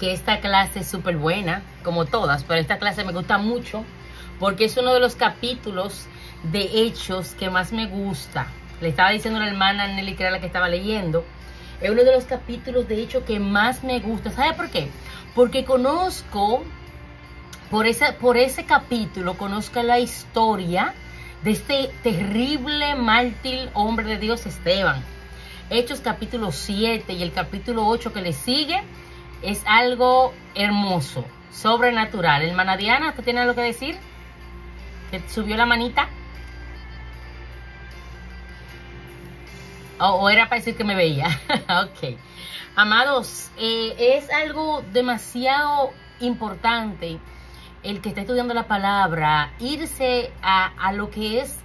que esta clase es súper buena, como todas, pero esta clase me gusta mucho porque es uno de los capítulos de Hechos que más me gusta. Le estaba diciendo a la hermana Nelly, que era la que estaba leyendo, es uno de los capítulos de Hechos que más me gusta. ¿Sabe por qué? Porque conozco, por ese capítulo, conozco la historia de este terrible mártir hombre de Dios, Esteban. Hechos capítulo 7 y el capítulo 8 que le sigue es algo hermoso, sobrenatural. Hermana Diana, ¿usted tiene algo que decir? ¿Que subió la manita? ¿O era para decir que me veía? Ok. Amados, es algo demasiado importante el que está estudiando la palabra, irse a lo que es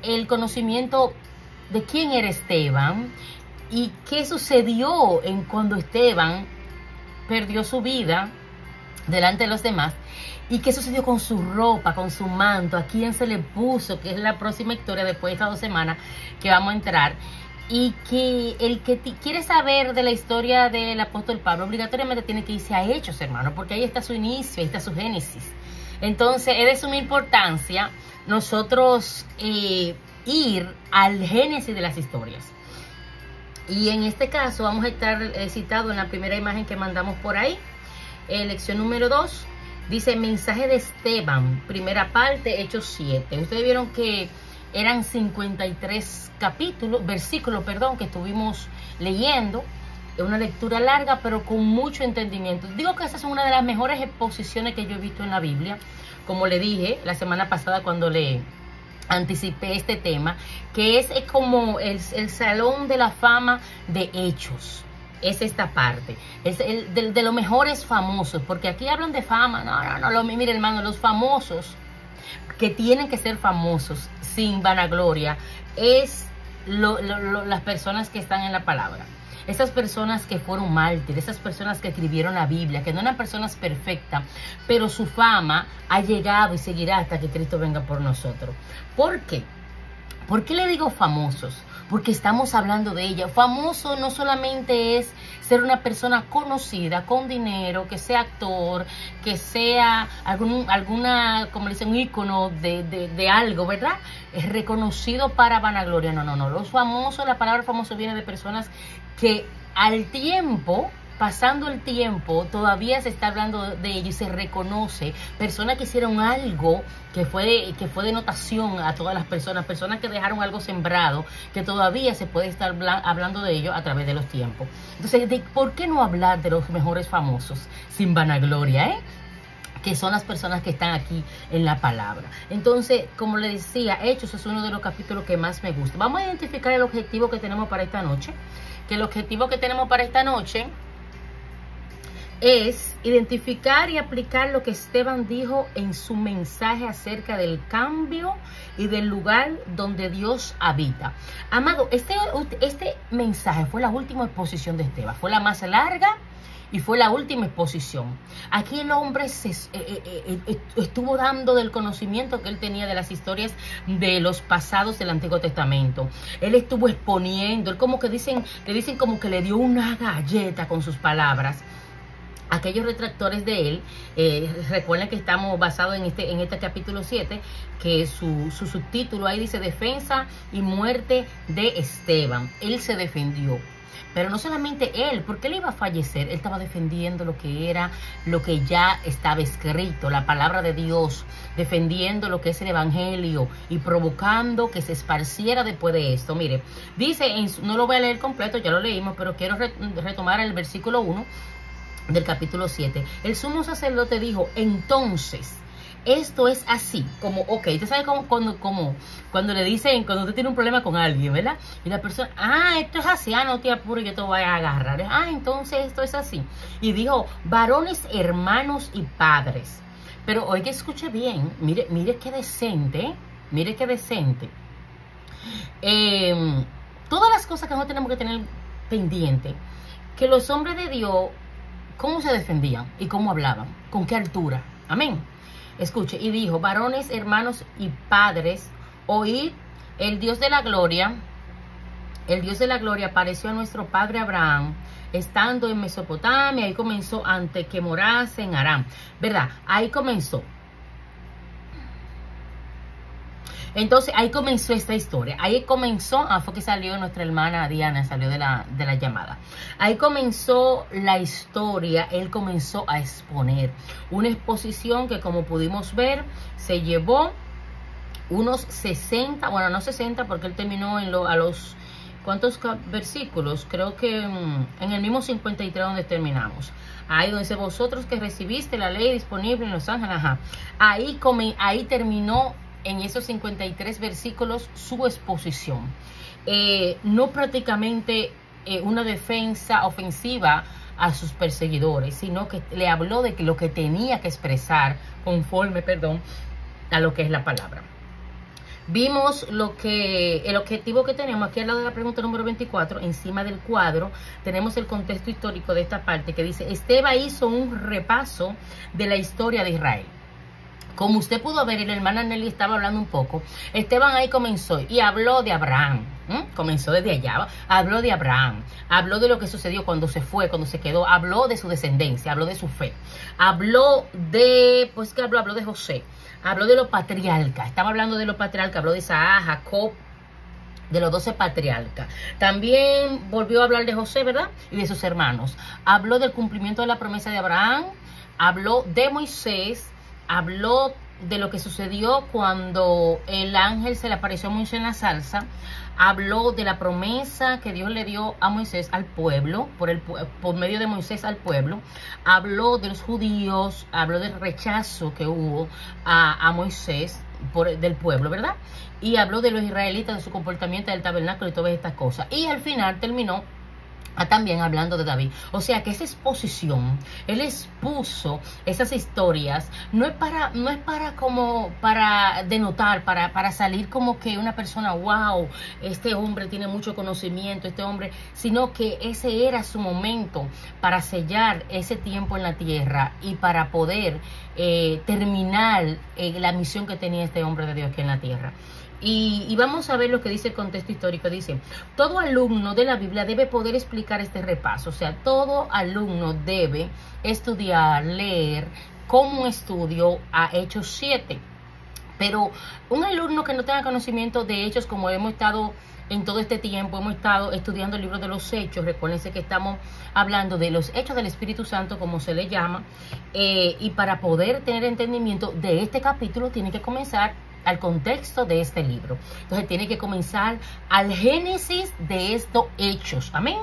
el conocimiento de quién era Esteban y qué sucedió en cuando Esteban perdió su vida delante de los demás, y qué sucedió con su ropa, con su manto, a quién se le puso, que es la próxima historia después de estas 2 semanas que vamos a entrar. Y que el que quiere saber de la historia del apóstol Pablo obligatoriamente tiene que irse a Hechos, hermano, porque ahí está su inicio, ahí está su génesis. Entonces es de suma importancia nosotros ir al génesis de las historias. Y en este caso vamos a estar citados en la primera imagen que mandamos por ahí, lección número 2, dice mensaje de Esteban, primera parte, Hechos 7. Ustedes vieron que eran 53 versículos, que estuvimos leyendo. Es una lectura larga, pero con mucho entendimiento. Digo que esa es una de las mejores exposiciones que yo he visto en la Biblia. Como le dije la semana pasada cuando le anticipé este tema, que es como el salón de la fama de Hechos. Es esta parte, es de los mejores famosos, porque aquí hablan de fama. No, mire, hermano, los famosos que tienen que ser famosos sin vanagloria es las personas que están en la palabra. Esas personas que fueron mártires, esas personas que escribieron la Biblia, que no eran personas perfectas, pero su fama ha llegado y seguirá hasta que Cristo venga por nosotros. ¿Por qué? ¿Por qué le digo famosos? Porque estamos hablando de ella. Famoso no solamente es ser una persona conocida, con dinero, que sea actor, que sea alguna, como le dicen, un ícono de algo, ¿verdad? Es reconocido para vanagloria. No. Los famosos, la palabra famoso viene de personas que al tiempo, pasando el tiempo, todavía se está hablando de ellos y se reconoce. Personas que hicieron algo que fue de notación a todas las personas que dejaron algo sembrado, que todavía se puede estar hablando de ellos a través de los tiempos. Entonces, ¿por qué no hablar de los mejores famosos sin vanagloria, que son las personas que están aquí en la palabra? Entonces, como le decía, Hechos es uno de los capítulos que más me gusta. Vamos a identificar el objetivo que tenemos para esta noche, que el objetivo que tenemos para esta noche es identificar y aplicar lo que Esteban dijo en su mensaje acerca del cambio y del lugar donde Dios habita. Amado, este mensaje fue la última exposición de Esteban, fue la más larga y fue la última exposición. Aquí el hombre estuvo dando del conocimiento que él tenía de las historias de los pasados del Antiguo Testamento. Él estuvo exponiendo, él como que le dicen como que le dio una galleta con sus palabras. Aquellos retractores de él, recuerden que estamos basados en este capítulo 7, que su subtítulo ahí dice defensa y muerte de Esteban. Él se defendió. Pero no solamente él, porque él iba a fallecer, él estaba defendiendo lo que era, lo que ya estaba escrito, la palabra de Dios, defendiendo lo que es el evangelio y provocando que se esparciera después de esto. Mire, dice, no lo voy a leer completo, ya lo leímos, pero quiero retomar el versículo 1 del capítulo 7. El sumo sacerdote dijo, entonces, esto es así, como, ok, usted sabe cuando le dicen, cuando usted tiene un problema con alguien, ¿verdad? Y la persona, esto es así, no te apures, yo te voy a agarrar. Entonces esto es así. Y dijo, varones, hermanos y padres. Pero oiga, escuche bien, mire qué decente, mire qué decente. Todas las cosas que nosotros tenemos que tener pendiente, que los hombres de Dios, cómo se defendían y cómo hablaban, con qué altura. Amén. Escuche, y dijo, varones, hermanos y padres, oíd, el Dios de la gloria apareció a nuestro padre Abraham estando en Mesopotamia. Ahí comenzó antes que morase en Aram, ¿verdad? Ahí comenzó. Entonces ahí comenzó esta historia, ahí comenzó, fue que salió nuestra hermana Diana, salió de la llamada. Ahí comenzó la historia, él comenzó a exponer una exposición que, como pudimos ver, se llevó unos 60, bueno, no 60 porque él terminó a los, ¿cuántos versículos? Creo que en el mismo 53 donde terminamos. Ahí donde dice, vosotros que recibiste la ley disponible en los ángeles, ahí terminó en esos 53 versículos su exposición. No prácticamente una defensa ofensiva a sus perseguidores, sino que le habló de lo que tenía que expresar conforme, a lo que es la palabra. Vimos el objetivo que tenemos aquí al lado de la pregunta número 24, encima del cuadro, tenemos el contexto histórico de esta parte que dice, Esteban hizo un repaso de la historia de Israel. Como usted pudo ver, y la hermana Nelly estaba hablando un poco, Esteban ahí comenzó y habló de Abraham. Comenzó desde allá, habló de Abraham, habló de lo que sucedió cuando se fue, cuando se quedó, habló de su descendencia, habló de su fe, habló de José, habló de los patriarcas, estaba hablando de los patriarcas, habló de Isaac, Jacob, de los 12 patriarcas. También volvió a hablar de José, ¿verdad? Y de sus hermanos. Habló del cumplimiento de la promesa de Abraham, habló de Moisés, habló de lo que sucedió cuando el ángel se le apareció a Moisés en la zarza, habló de la promesa que Dios le dio a Moisés al pueblo, por medio de Moisés al pueblo, habló de los judíos, habló del rechazo que hubo a Moisés del pueblo, ¿verdad? Y habló de los israelitas, de su comportamiento del tabernáculo y todas estas cosas. Y al final terminó también hablando de David. O sea que esa exposición, él expuso esas historias, no es para denotar, para salir como que una persona, wow, este hombre tiene mucho conocimiento, sino que ese era su momento para sellar ese tiempo en la tierra y para poder terminar la misión que tenía este hombre de Dios aquí en la tierra. Y vamos a ver lo que dice el contexto histórico. Dice, todo alumno de la Biblia debe poder explicar este repaso. O sea, todo alumno debe estudiar, leer como estudio a Hechos 7. Pero un alumno que no tenga conocimiento de Hechos, como hemos estado en todo este tiempo, hemos estado estudiando el libro de los Hechos. Recuérdense que estamos hablando de los Hechos del Espíritu Santo, como se le llama. Y para poder tener entendimiento de este capítulo, tiene que comenzar al contexto de este libro. Entonces tiene que comenzar al génesis de estos hechos. Amén.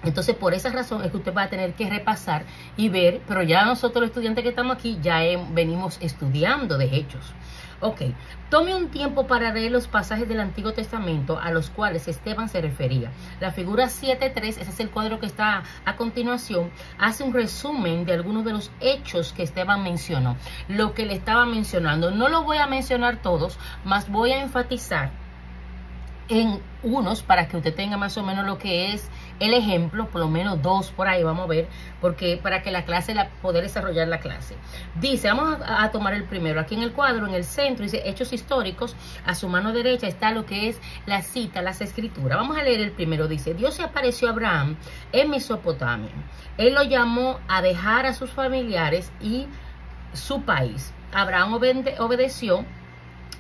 Entonces por esa razón es que usted va a tener que repasar y ver, pero ya nosotros los estudiantes que estamos aquí ya venimos estudiando de hechos. Ok, tome un tiempo para leer los pasajes del Antiguo Testamento a los cuales Esteban se refería. La figura 7.3, ese es el cuadro que está a continuación, hace un resumen de algunos de los hechos que Esteban mencionó. Lo que le estaba mencionando, no lo voy a mencionar todos, más voy a enfatizar en unos para que usted tenga más o menos lo que es el ejemplo, por lo menos 2 por ahí vamos a ver, porque para que la clase, poder desarrollar la clase. Dice, vamos a tomar el primero, aquí en el cuadro, en el centro, dice hechos históricos, a su mano derecha está lo que es la cita, las escrituras. Vamos a leer el primero, dice, Dios se apareció a Abraham en Mesopotamia, él lo llamó a dejar a sus familiares y su país. Abraham obedeció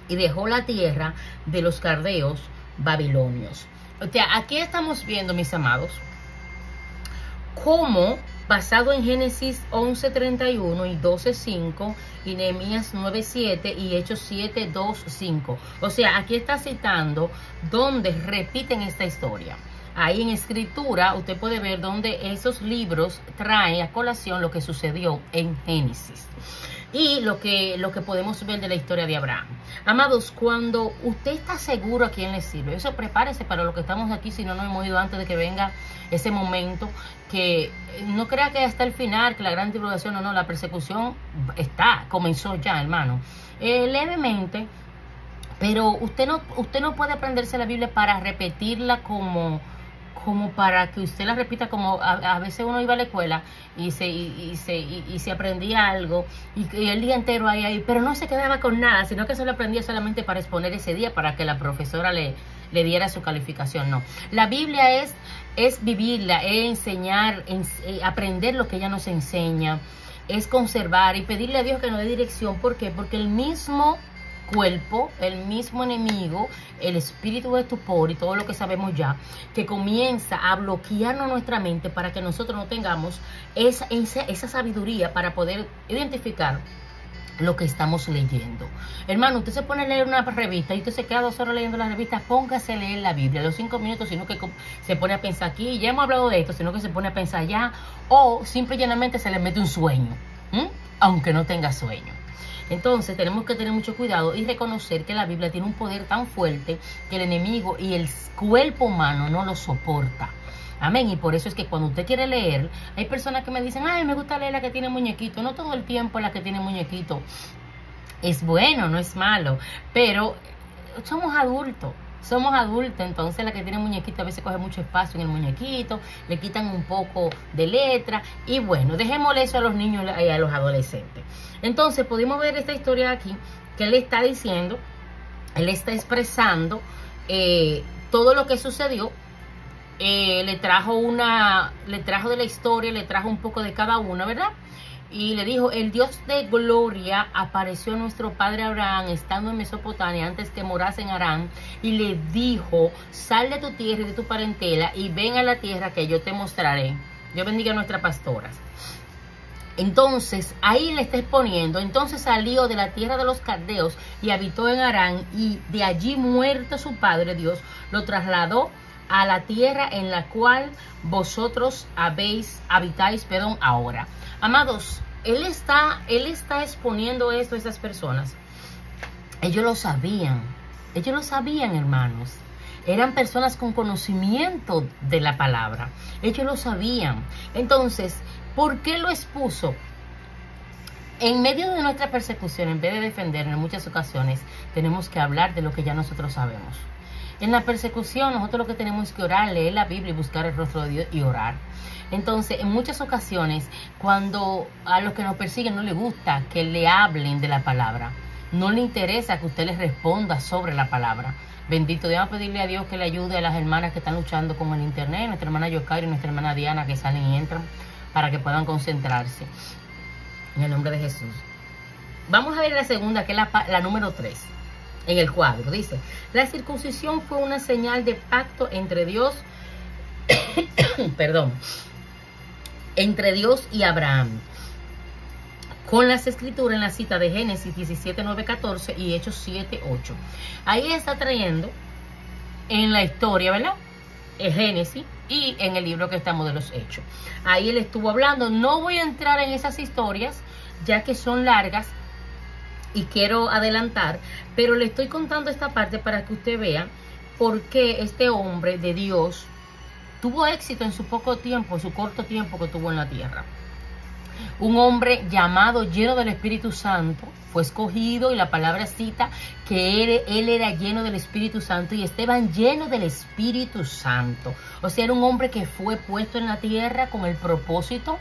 y dejó la tierra de los caldeos babilonios. O sea, aquí estamos viendo, mis amados, cómo basado en Génesis 11:31 y 12:5 y Nehemías 9:7 y Hechos 7:2-5. O sea, aquí está citando donde repiten esta historia. Ahí en escritura usted puede ver donde esos libros traen a colación lo que sucedió en Génesis y lo que podemos ver de la historia de Abraham. Amados, cuando usted está seguro a quién le sirve, eso prepárese para lo que estamos aquí, si no nos hemos ido antes de que venga ese momento, que no crea que hasta el final, que la gran tribulación, no, la persecución comenzó ya, hermano, levemente, pero usted no puede aprenderse la Biblia para repetirla como para que usted la repita, como a veces uno iba a la escuela y se aprendía algo y el día entero ahí, pero no se quedaba con nada, sino que se lo aprendía solamente para exponer ese día, para que la profesora le le diera su calificación. No, la Biblia es vivirla, es enseñar, aprender lo que ella nos enseña, es conservar y pedirle a Dios que nos dé dirección. ¿Por qué? Porque el mismo cuerpo, el mismo enemigo, el espíritu de estupor y todo lo que sabemos ya, que comienza a bloquearnos nuestra mente para que nosotros no tengamos esa sabiduría para poder identificar lo que estamos leyendo. Hermano, usted se pone a leer una revista y usted se queda 2 horas leyendo la revista, póngase a leer la Biblia, a los 5 minutos, sino que se pone a pensar aquí, ya hemos hablado de esto, sino que se pone a pensar allá, o simple y llanamente se le mete un sueño, aunque no tenga sueño. Entonces tenemos que tener mucho cuidado y reconocer que la Biblia tiene un poder tan fuerte que el enemigo y el cuerpo humano no lo soporta. Amén. Y por eso es que cuando usted quiere leer, hay personas que me dicen, ay, me gusta leer la que tiene muñequito. No todo el tiempo la que tiene muñequito es bueno, no es malo, pero somos adultos. Somos adultos, entonces la que tiene muñequito a veces coge mucho espacio en el muñequito, le quitan un poco de letra y bueno, dejémosle eso a los niños y a los adolescentes. Entonces pudimos ver esta historia aquí, que él está diciendo, él está expresando todo lo que sucedió. Le trajo de la historia, le trajo un poco de cada una, ¿verdad? Y le dijo, el Dios de gloria apareció a nuestro padre Abraham estando en Mesopotamia antes que morase en Harán, y le dijo, sal de tu tierra y de tu parentela y ven a la tierra que yo te mostraré. Dios bendiga a nuestras pastoras. Entonces, ahí le está exponiendo, entonces salió de la tierra de los caldeos y habitó en Harán, y de allí muerto su padre Dios, lo trasladó a la tierra en la cual vosotros habitáis ahora. Amados, él está exponiendo esto a esas personas. Ellos lo sabían, hermanos. Eran personas con conocimiento de la palabra. Ellos lo sabían. Entonces, ¿por qué lo expuso? En medio de nuestra persecución, en vez de defendernos en muchas ocasiones, tenemos que hablar de lo que ya nosotros sabemos. En la persecución, nosotros lo que tenemos que orar, leer la Biblia y buscar el rostro de Dios y orar. Entonces, en muchas ocasiones, cuando a los que nos persiguen no les gusta que le hablen de la palabra, no le interesa que usted les responda sobre la palabra. Bendito, debemos pedirle a Dios que le ayude a las hermanas que están luchando con el internet, nuestra hermana Yokairi y nuestra hermana Diana, que salen y entran, para que puedan concentrarse. En el nombre de Jesús. Vamos a ver la segunda, que es la número 3. En el cuadro dice, la circuncisión fue una señal de pacto entre Dios, perdón, entre Dios y Abraham. Con las escrituras en la cita de Génesis 17, 9, 14 y Hechos 7, 8. Ahí está trayendo en la historia, ¿verdad? El Génesis y en el libro que estamos de los Hechos. Ahí él estuvo hablando. No voy a entrar en esas historias, ya que son largas y quiero adelantar, pero le estoy contando esta parte para que usted vea por qué este hombre de Dios tuvo éxito en su poco tiempo, en su corto tiempo que tuvo en la tierra. Un hombre llamado, lleno del Espíritu Santo, fue escogido, y la palabra cita que él era lleno del Espíritu Santo, y Esteban lleno del Espíritu Santo. O sea, era un hombre que fue puesto en la tierra con el propósito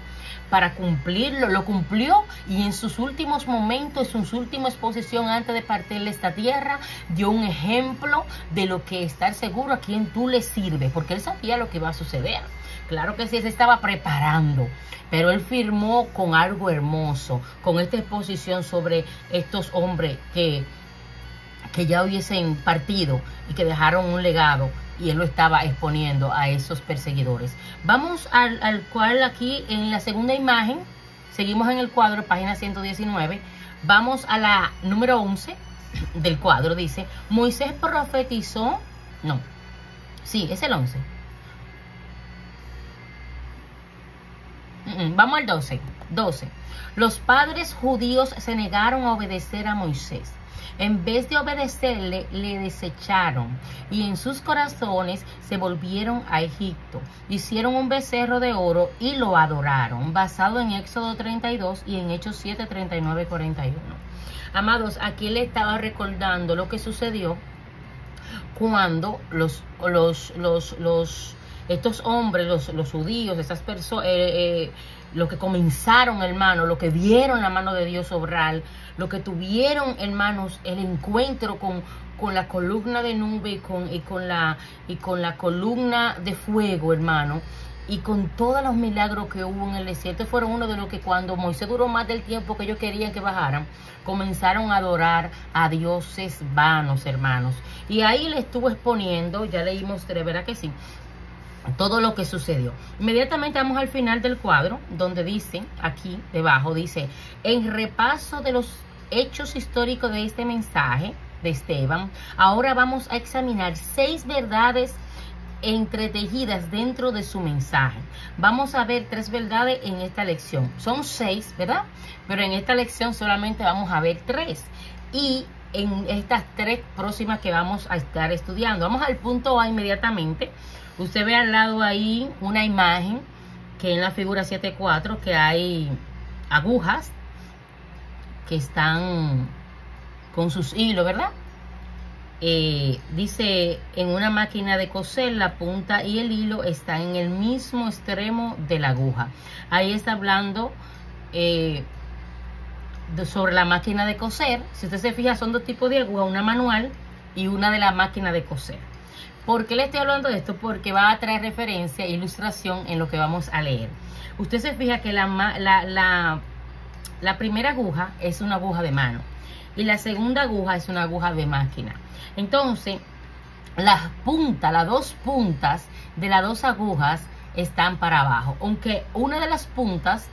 para cumplirlo. Lo cumplió, y en sus últimos momentos, en su última exposición antes de partir de esta tierra, dio un ejemplo de lo que estar seguro a quien tú le sirves, porque él sabía lo que iba a suceder. Claro que sí, se estaba preparando, pero él firmó con algo hermoso, con esta exposición sobre estos hombres que ya hubiesen partido y que dejaron un legado, y él lo estaba exponiendo a esos perseguidores. Vamos al cual aquí en la segunda imagen, seguimos en el cuadro, página 119, vamos a la número 11 del cuadro. Dice, Moisés profetizó, no, sí, es el 11. Vamos al 12. Los padres judíos se negaron a obedecer a Moisés. En vez de obedecerle, le desecharon, y en sus corazones se volvieron a Egipto. Hicieron un becerro de oro y lo adoraron, basado en Éxodo 32 y en Hechos 7, 39 y 41. Amados, aquí le estaba recordando lo que sucedió cuando estos hombres, los judíos, esas personas, lo que comenzaron, hermano, lo que vieron la mano de Dios obrar, lo que tuvieron, hermanos, el encuentro con la columna de nube y con la columna de fuego, hermano, y con todos los milagros que hubo en el desierto. Fueron uno de los que cuando Moisés duró más del tiempo que ellos querían que bajaran, comenzaron a adorar a dioses vanos, hermanos. Y ahí le estuvo exponiendo, ya leí, mostré, ¿verdad que sí?, todo lo que sucedió. Inmediatamente vamos al final del cuadro, donde dice, aquí debajo, dice, en repaso de los hechos históricos de este mensaje de Esteban, ahora vamos a examinar 6 verdades entretejidas dentro de su mensaje. Vamos a ver 3 verdades en esta lección. Son 6, ¿verdad? Pero en esta lección solamente vamos a ver 3. Y en estas 3 próximas que vamos a estar estudiando. Vamos al punto A inmediatamente. Usted ve al lado ahí una imagen que en la figura 7.4 que hay agujas que están con sus hilos, ¿verdad? Dice, en una máquina de coser la punta y el hilo están en el mismo extremo de la aguja. Ahí está hablando sobre la máquina de coser. Si usted se fija, son 2 tipos de aguja, una manual y una de la máquina de coser. ¿Por qué le estoy hablando de esto? Porque va a traer referencia e ilustración en lo que vamos a leer. Usted se fija que la primera aguja es una aguja de mano y la segunda aguja es una aguja de máquina. Entonces, las 2 puntas de las 2 agujas están para abajo. Aunque una de las puntas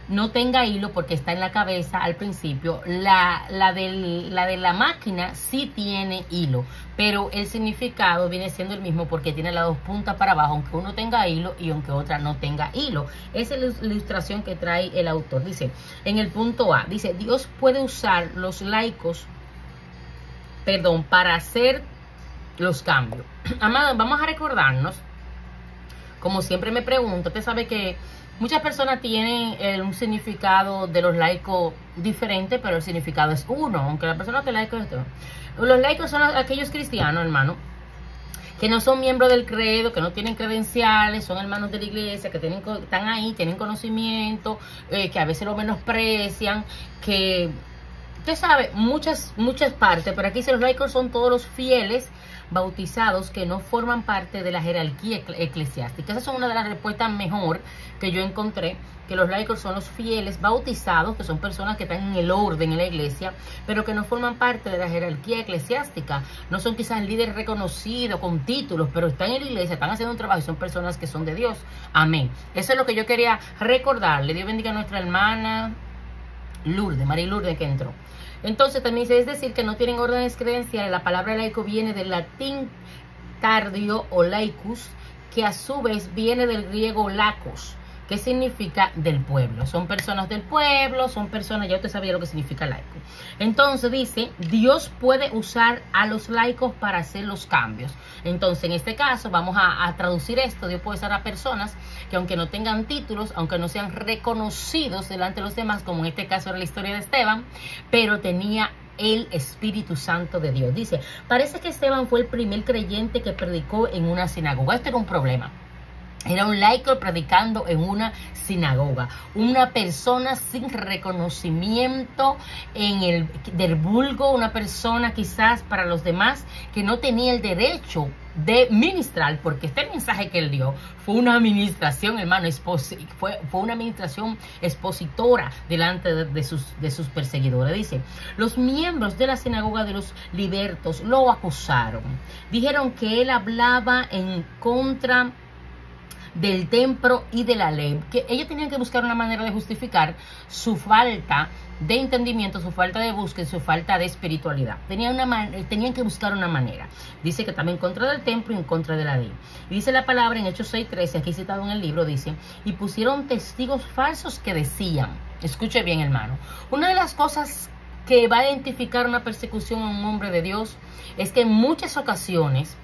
no tenga hilo porque está en la cabeza al principio, la de la máquina sí tiene hilo, pero el significado viene siendo el mismo porque tiene las 2 puntas para abajo, aunque uno tenga hilo y aunque otra no tenga hilo. Esa es la ilustración que trae el autor. Dice, en el punto A, dice, Dios puede usar los laicos, para hacer los cambios. Amado, vamos a recordarnos, como siempre me pregunto, usted sabe que muchas personas tienen un significado de los laicos diferente, pero el significado es uno, aunque la persona que laico es otro. Los laicos son aquellos cristianos, hermano, que no son miembros del credo, que no tienen credenciales, son hermanos de la iglesia, que están ahí, tienen conocimiento, que a veces lo menosprecian, que usted sabe, muchas partes, pero aquí dice los laicos son todos los fieles bautizados que no forman parte de la jerarquía eclesiástica. Esa es una de las respuestas mejor que yo encontré, que los laicos son los fieles bautizados, que son personas que están en el orden en la iglesia, pero que no forman parte de la jerarquía eclesiástica. No son quizás líderes reconocidos con títulos, pero están en la iglesia, están haciendo un trabajo y son personas que son de Dios. Amén. Eso es lo que yo quería recordarle. Dios bendiga a nuestra hermana Lourdes, María Lourdes, que entró. Entonces también es decir que no tienen órdenes credenciales. La palabra laico viene del latín tardio o laicus, que a su vez viene del griego lacos, que significa del pueblo. Son personas del pueblo, son personas, ya usted sabía lo que significa laico. Entonces dice, Dios puede usar a los laicos para hacer los cambios. Entonces en este caso vamos a traducir esto. Dios puede usar a personas que aunque no tengan títulos, aunque no sean reconocidos delante de los demás, como en este caso era la historia de Esteban, pero tenía el Espíritu Santo de Dios. Dice, parece que Esteban fue el primer creyente que predicó en una sinagoga. Esto era un problema. Era un laico predicando en una sinagoga. Una persona sin reconocimiento del vulgo, una persona quizás para los demás que no tenía el derecho de ministrar, porque este mensaje que él dio fue una administración, hermano, fue una administración expositora delante de sus perseguidores. Dice, los miembros de la sinagoga de los libertos lo acusaron. Dijeron que él hablaba en contra del templo y de la ley, que ellos tenían que buscar una manera de justificar su falta de entendimiento, su falta de búsqueda, su falta de espiritualidad. Tenían que buscar una manera. Dice que también en contra del templo y en contra de la ley. Y dice la palabra en Hechos 6:13, aquí citado en el libro, dice, y pusieron testigos falsos que decían, escuche bien, hermano, una de las cosas que va a identificar una persecución a un hombre de Dios es que en muchas ocasiones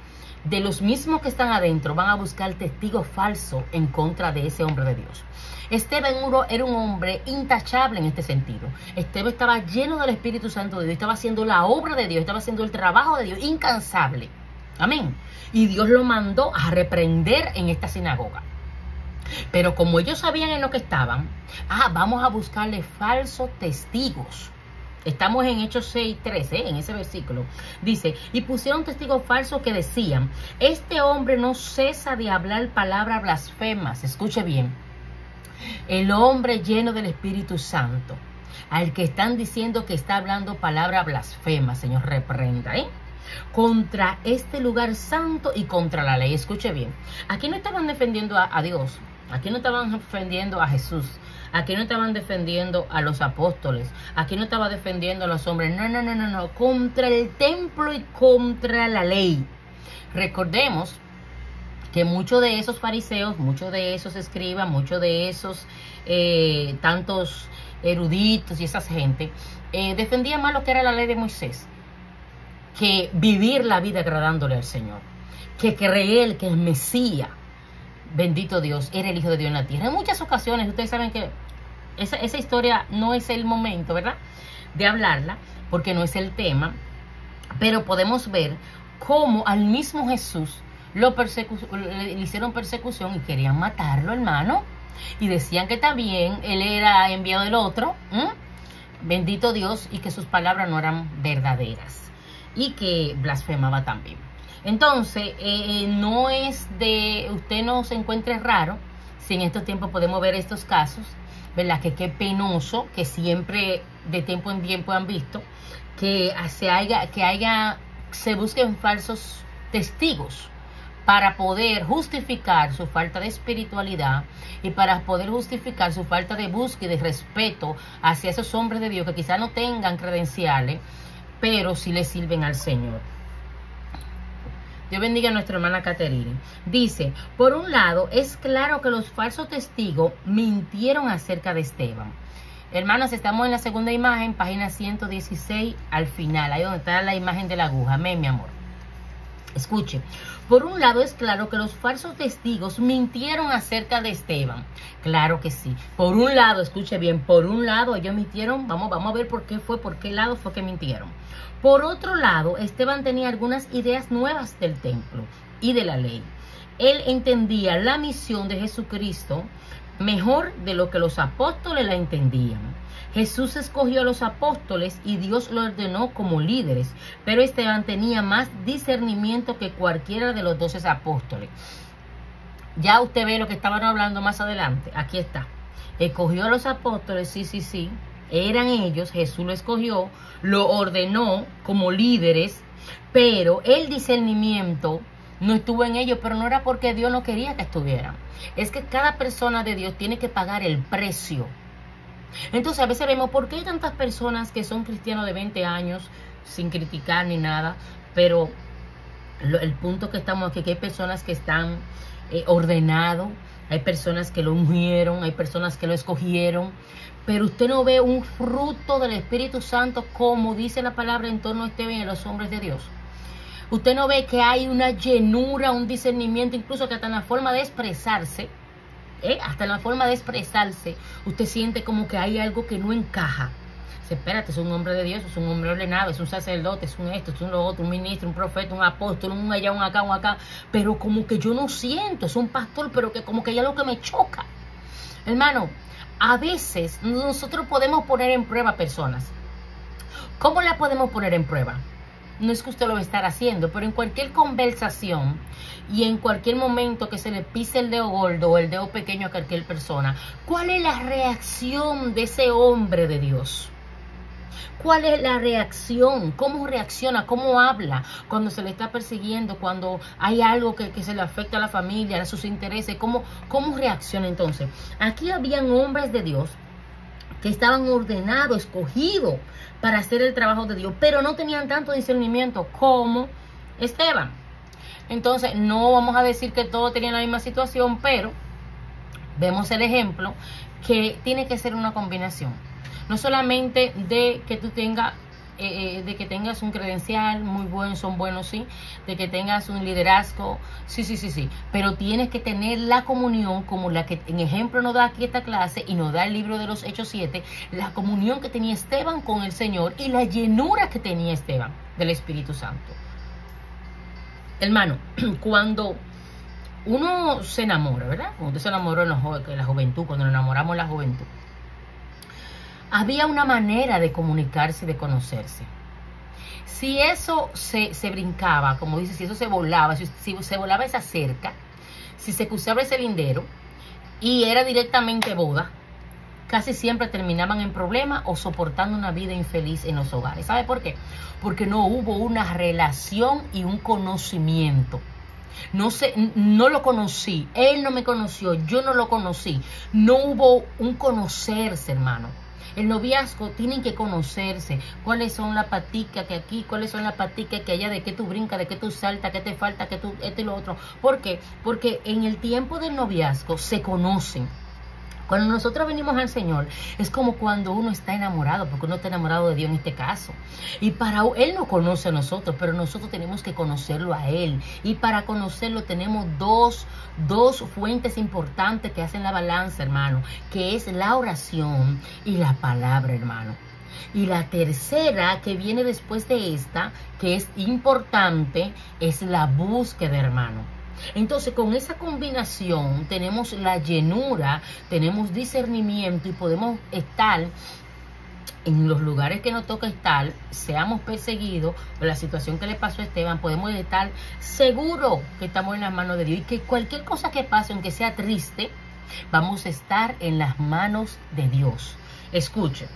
de los mismos que están adentro van a buscar testigos falsos en contra de ese hombre de Dios. Esteban era un hombre intachable en este sentido. Esteban estaba lleno del Espíritu Santo de Dios, estaba haciendo la obra de Dios, estaba haciendo el trabajo de Dios, incansable. Amén. Y Dios lo mandó a reprender en esta sinagoga. Pero como ellos sabían en lo que estaban, vamos a buscarle falsos testigos. Estamos en Hechos 6:13, en ese versículo. Dice, y pusieron testigos falsos que decían, este hombre no cesa de hablar palabras blasfemas. Escuche bien. El hombre lleno del Espíritu Santo, al que están diciendo que está hablando palabras blasfemas, Señor, reprenda, contra este lugar santo y contra la ley. Escuche bien. Aquí no estaban defendiendo a Dios. Aquí no estaban defendiendo a Jesús. Aquí no estaban defendiendo a los apóstoles. Aquí no estaba defendiendo a los hombres. No. Contra el templo y contra la ley. Recordemos que muchos de esos fariseos, muchos de esos escribas, muchos de esos tantos eruditos y esa gente defendían más lo que era la ley de Moisés que vivir la vida agradándole al Señor, que creer que el Mesías, bendito Dios, era el Hijo de Dios en la tierra. En muchas ocasiones, ustedes saben que esa historia no es el momento, ¿verdad?, de hablarla, porque no es el tema, pero podemos ver cómo al mismo Jesús le hicieron persecución y querían matarlo, hermano, y decían que también él era enviado del otro, bendito Dios, y que sus palabras no eran verdaderas, y que blasfemaba también. Entonces, no es de, usted no se encuentre raro si en estos tiempos podemos ver estos casos, ¿verdad? Que qué penoso, que siempre de tiempo en tiempo han visto, que se busquen falsos testigos para poder justificar su falta de espiritualidad y para poder justificar su falta de búsqueda y de respeto hacia esos hombres de Dios que quizás no tengan credenciales, pero sí le sirven al Señor. Dios bendiga a nuestra hermana Caterine. Dice, por un lado, es claro que los falsos testigos mintieron acerca de Esteban. Hermanas, estamos en la segunda imagen, página 116, al final, ahí donde está la imagen de la aguja. Amén, mi amor. Escuche, por un lado es claro que los falsos testigos mintieron acerca de Esteban. Claro que sí. Por un lado, escuche bien, por un lado ellos mintieron. Vamos a ver por qué lado fue que mintieron. Por otro lado, Esteban tenía algunas ideas nuevas del templo y de la ley. Él entendía la misión de Jesucristo mejor de lo que los apóstoles la entendían. Jesús escogió a los apóstoles y Dios lo ordenó como líderes, pero Esteban tenía más discernimiento que cualquiera de los 12 apóstoles. Ya usted ve lo que estaban hablando más adelante. Aquí está. Escogió a los apóstoles, sí. Eran ellos, Jesús lo escogió, lo ordenó como líderes, pero el discernimiento no estuvo en ellos, pero no era porque Dios no quería que estuvieran. Es que cada persona de Dios tiene que pagar el precio. Entonces a veces vemos por qué hay tantas personas que son cristianos de 20 años, sin criticar ni nada, pero el punto que estamos aquí, que hay personas que están ordenados, hay personas que lo ungieron, hay personas que lo escogieron, pero usted no ve un fruto del Espíritu Santo como dice la palabra en torno a Esteban y a los hombres de Dios. Usted no ve que hay una llenura, un discernimiento, incluso que hasta en la forma de expresarse, usted siente como que hay algo que no encaja. Dice, espérate, es un hombre de Dios, es un hombre ordenado, es un sacerdote, es un esto, es un lo otro, un ministro, un profeta, un apóstol, un allá, un acá, pero como que yo no siento, es un pastor, pero que como que hay algo que me choca. Hermano, a veces nosotros podemos poner en prueba personas. ¿Cómo la podemos poner en prueba? No es que usted lo va a estar haciendo, pero en cualquier conversación y en cualquier momento que se le pise el dedo gordo o el dedo pequeño a cualquier persona, ¿cuál es la reacción de ese hombre de Dios? ¿Cuál es la reacción? ¿Cómo reacciona? ¿Cómo habla cuando se le está persiguiendo? Cuando hay algo que se le afecta a la familia, a sus intereses. ¿Cómo reacciona entonces? Aquí habían hombres de Dios que estaban ordenados, escogidos para hacer el trabajo de Dios, pero no tenían tanto discernimiento como Esteban. Entonces, no vamos a decir que todos tenían la misma situación, pero vemos el ejemplo que tiene que ser una combinación. No solamente de que tú tengas un credencial muy bueno, son buenos, sí, de que tengas un liderazgo, sí, pero tienes que tener la comunión como la que en ejemplo nos da aquí esta clase y nos da el libro de los Hechos 7, la comunión que tenía Esteban con el Señor y la llenura que tenía Esteban del Espíritu Santo. Hermano, cuando uno se enamora, ¿verdad? Cuando usted se enamoró en la juventud, cuando nos enamoramos en la juventud, había una manera de comunicarse y de conocerse. Si eso se brincaba, como dice, si eso se volaba, si se volaba esa cerca, si se cruzaba ese lindero y era directamente boda, casi siempre terminaban en problemas o soportando una vida infeliz en los hogares. ¿Sabe por qué? Porque no hubo una relación y un conocimiento. No lo conocí, él no me conoció, yo no lo conocí. No hubo un conocerse, hermano. El noviazgo tienen que conocerse. ¿Cuáles son las paticas que aquí? ¿Cuáles son las paticas que allá? ¿De qué tú brincas? ¿De qué tú saltas? ¿Qué te falta? ¿Qué tú esto y lo otro? ¿Por qué? Porque en el tiempo del noviazgo se conocen. Cuando nosotros venimos al Señor, es como cuando uno está enamorado, porque uno está enamorado de Dios en este caso. Y Él nos conoce a nosotros, pero nosotros tenemos que conocerlo a Él. Y para conocerlo tenemos dos fuentes importantes que hacen la balanza, hermano, que es la oración y la palabra, hermano. Y la tercera que viene después de esta, que es importante, es la búsqueda, hermano. Entonces, con esa combinación tenemos la llenura, tenemos discernimiento y podemos estar en los lugares que nos toca estar, seamos perseguidos por la situación que le pasó a Esteban, podemos estar seguros que estamos en las manos de Dios y que cualquier cosa que pase, aunque sea triste, vamos a estar en las manos de Dios. Escuchen.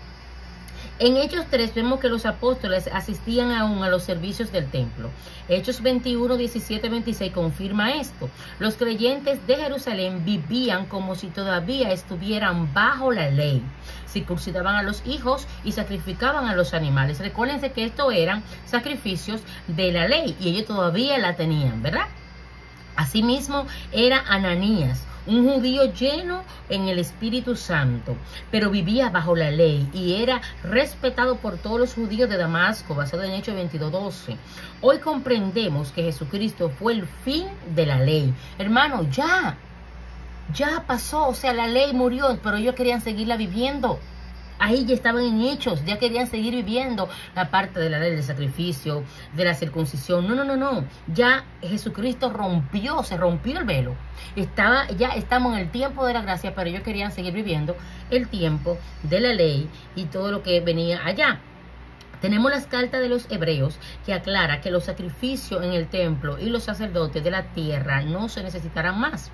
En Hechos 3 vemos que los apóstoles asistían aún a los servicios del templo. Hechos 21, 17, 26 confirma esto. Los creyentes de Jerusalén vivían como si todavía estuvieran bajo la ley. Circuncidaban a los hijos y sacrificaban a los animales. Recuérdense que estos eran sacrificios de la ley y ellos todavía la tenían, ¿verdad? Asimismo era Ananías, un judío lleno en el Espíritu Santo, pero vivía bajo la ley y era respetado por todos los judíos de Damasco, basado en Hechos 22:12. Hoy comprendemos que Jesucristo fue el fin de la ley. Hermano, ya pasó, o sea, la ley murió, pero ellos querían seguirla viviendo. Ahí ya estaban en Hechos, ya querían seguir viviendo la parte de la ley del sacrificio, de la circuncisión. No. Ya Jesucristo se rompió el velo. Ya estamos en el tiempo de la gracia, pero ellos querían seguir viviendo el tiempo de la ley y todo lo que venía allá. Tenemos las cartas de los hebreos que aclara que los sacrificios en el templo y los sacerdotes de la tierra no se necesitarán más.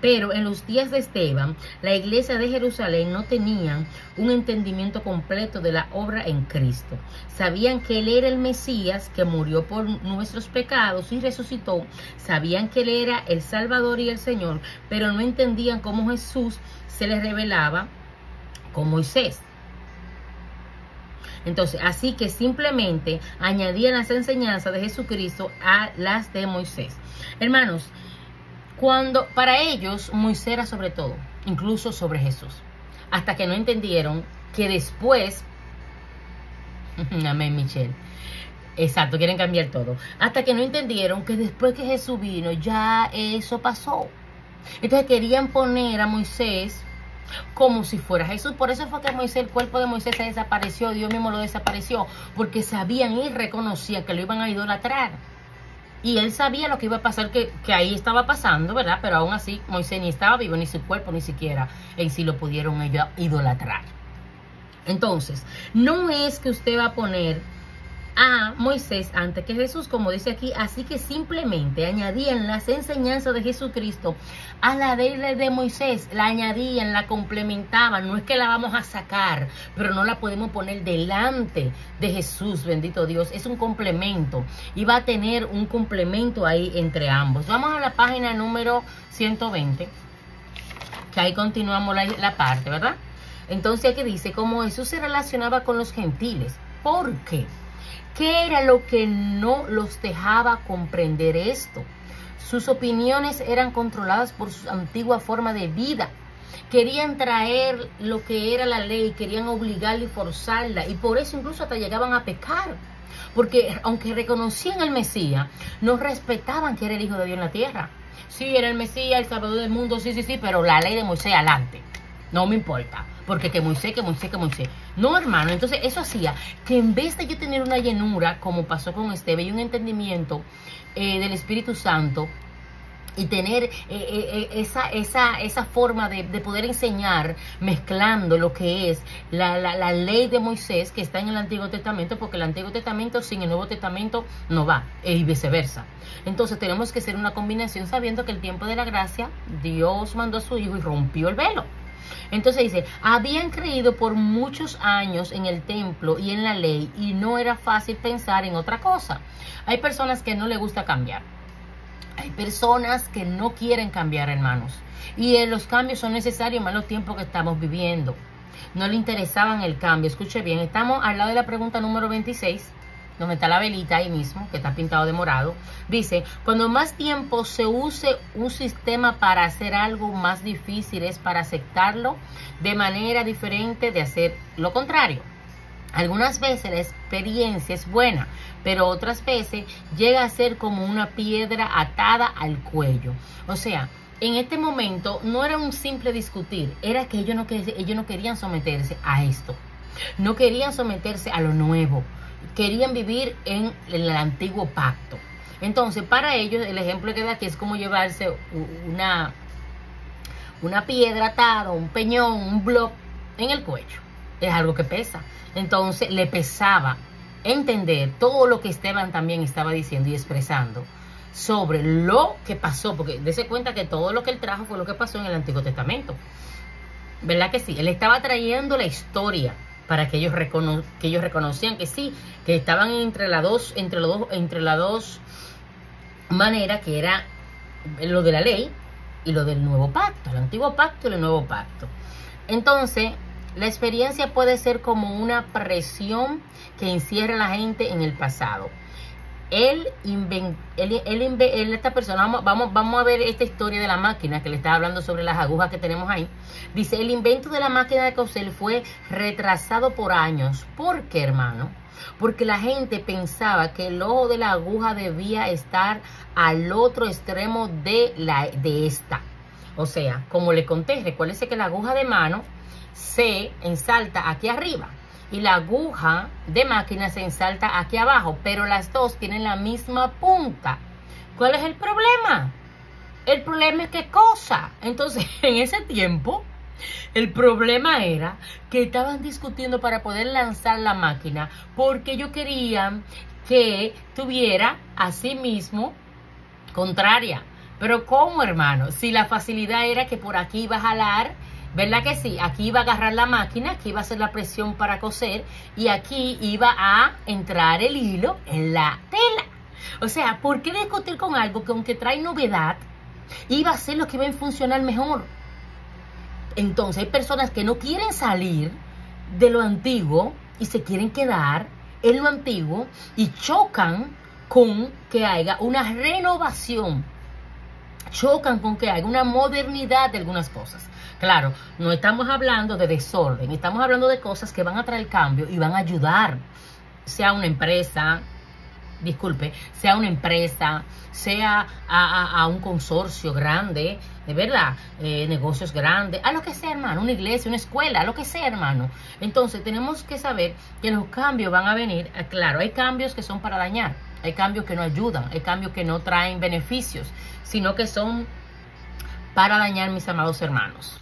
Pero en los días de Esteban, la iglesia de Jerusalén no tenían un entendimiento completo de la obra en Cristo. Sabían que Él era el Mesías que murió por nuestros pecados y resucitó. Sabían que Él era el Salvador y el Señor, pero no entendían cómo Jesús se les revelaba con Moisés. Entonces, así que simplemente añadían las enseñanzas de Jesucristo a las de Moisés. Hermanos, para ellos Moisés era sobre todo, incluso sobre Jesús, hasta que no entendieron que después, amén, Michelle, exacto, quieren cambiar todo, hasta que no entendieron que después que Jesús vino, ya eso pasó. Entonces querían poner a Moisés como si fuera Jesús. Por eso fue que el cuerpo de Moisés se desapareció, Dios mismo lo desapareció, porque sabían y reconocían que lo iban a idolatrar. Y él sabía lo que iba a pasar, que ahí estaba pasando, ¿verdad? Pero aún así, Moisés ni estaba vivo, ni su cuerpo, ni siquiera en sí lo pudieron ellos idolatrar. Entonces, no es que usted va a poner a Moisés antes que Jesús, como dice aquí, así que simplemente añadían las enseñanzas de Jesucristo a la de Moisés, la añadían, la complementaban. No es que la vamos a sacar, pero no la podemos poner delante de Jesús, bendito Dios, es un complemento y va a tener un complemento ahí entre ambos. Vamos a la página número 120, que ahí continuamos la parte, ¿verdad? Entonces aquí dice, cómo Jesús se relacionaba con los gentiles. ¿Por qué? ¿Qué era lo que no los dejaba comprender esto? Sus opiniones eran controladas por su antigua forma de vida. Querían traer lo que era la ley, querían obligarla y forzarla, y por eso incluso hasta llegaban a pecar. Porque aunque reconocían al Mesías, no respetaban que era el Hijo de Dios en la tierra. Sí, era el Mesías, el Salvador del mundo, sí, pero la ley de Moisés adelante. No me importa, porque que Moisés. No, hermano, entonces eso hacía que en vez de yo tener una llenura, como pasó con Esteban, y un entendimiento del Espíritu Santo y tener esa forma de poder enseñar mezclando lo que es la ley de Moisés que está en el Antiguo Testamento, porque el Antiguo Testamento sin el Nuevo Testamento no va, y viceversa. Entonces tenemos que hacer una combinación sabiendo que el tiempo de la gracia, Dios mandó a su Hijo y rompió el velo. Entonces dice, habían creído por muchos años en el templo y en la ley y no era fácil pensar en otra cosa. Hay personas que no les gusta cambiar. Hay personas que no quieren cambiar, hermanos. Y los cambios son necesarios más en los tiempos que estamos viviendo. No le interesaban el cambio. Escuche bien, estamos al lado de la pregunta número 26, donde está la velita ahí mismo, que está pintado de morado. Dice, cuando más tiempo se use un sistema para hacer algo, más difícil es para aceptarlo de manera diferente de hacer lo contrario. Algunas veces la experiencia es buena, pero otras veces llega a ser como una piedra atada al cuello. O sea, en este momento no era un simple discutir, era que ellos no querían someterse a esto. No querían someterse a lo nuevo. Querían vivir en el antiguo pacto. Entonces, para ellos, el ejemplo que da aquí es como llevarse una piedra atada, un peñón, un bloque en el cuello. Es algo que pesa. Entonces le pesaba entender todo lo que Esteban también estaba diciendo y expresando sobre lo que pasó, porque dése cuenta que todo lo que él trajo fue lo que pasó en el Antiguo Testamento, ¿verdad que sí? Él estaba trayendo la historia para que ellos reconocían que sí, que estaban entre las dos maneras, que era lo de la ley y lo del nuevo pacto, el antiguo pacto y el nuevo pacto. Entonces la experiencia puede ser como una presión que encierra a la gente en el pasado. Esta persona, vamos a ver esta historia de la máquina que le estaba hablando sobre las agujas que tenemos ahí. Dice, el invento de la máquina de coser fue retrasado por años. ¿Por qué, hermano? Porque la gente pensaba que el ojo de la aguja debía estar al otro extremo de esta. O sea, como le conté, recuérdese que la aguja de mano se ensalta aquí arriba y la aguja de máquina se ensalta aquí abajo, pero las dos tienen la misma punta. ¿Cuál es el problema? El problema es qué cosa. Entonces, en ese tiempo, el problema era que estaban discutiendo para poder lanzar la máquina, porque ellos querían que tuviera a sí mismo contraria. Pero ¿cómo, hermano? Si la facilidad era que por aquí iba a jalar, ¿verdad que sí? Aquí iba a agarrar la máquina, aquí iba a hacer la presión para coser y aquí iba a entrar el hilo en la tela. O sea, ¿por qué discutir con algo que aunque trae novedad, iba a ser lo que iba a funcionar mejor? Entonces hay personas que no quieren salir de lo antiguo y se quieren quedar en lo antiguo y chocan con que haya una renovación. Chocan con que haya una modernidad de algunas cosas. Claro, no estamos hablando de desorden, estamos hablando de cosas que van a traer cambio y van a ayudar, sea una empresa, sea a un consorcio grande, de verdad, negocios grandes, a lo que sea, hermano, una iglesia, una escuela, a lo que sea, hermano. Entonces tenemos que saber que los cambios van a venir. Claro, hay cambios que son para dañar, hay cambios que no ayudan, hay cambios que no traen beneficios, sino que son para dañar, mis amados hermanos.